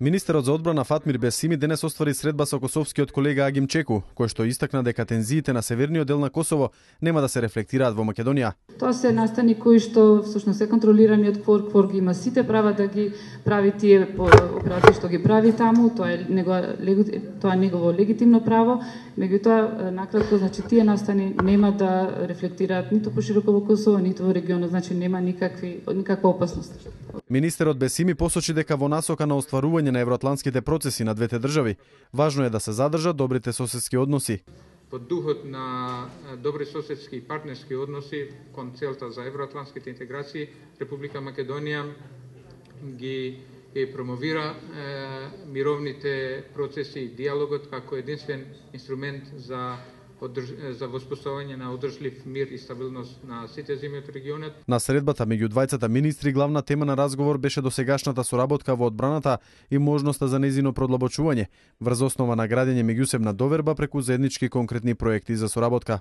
Министерот за одбрана Фатмир Бесими денес оствари средба со косовскиот колега Агим Чеку, кој што истакна дека тензиите на северниот дел на Косово нема да се рефлектираат во Македонија. Тоа се настани кои што всушност се контролирани од КФОР ги има сите права да ги прави тие операции што ги прави таму, тоа е негово легитимно право, меѓутоа накратко значи тие настани нема да рефлектираат ниту пошироко во Косово, ниту во регионот, значи нема никаква опасност. Министерот Бесими посочи дека во насока на остварување на евроатлантските процеси на двете држави, важно е да се задржат добрите соседски односи. Под духот на добри соседски и партнерски односи кон целта за евроатлантските интеграции, Република Македонија ги промовира мировните процеси и диалогот како единствен инструмент за воспоставување на одржлив мир и стабилност на сите земји од регионот. На средбата меѓу двајцата министри главна тема на разговор беше досегашната соработка во одбраната и можноста за нејзино продлабочување врз основа на градење меѓусебна доверба преку заеднички конкретни проекти за соработка.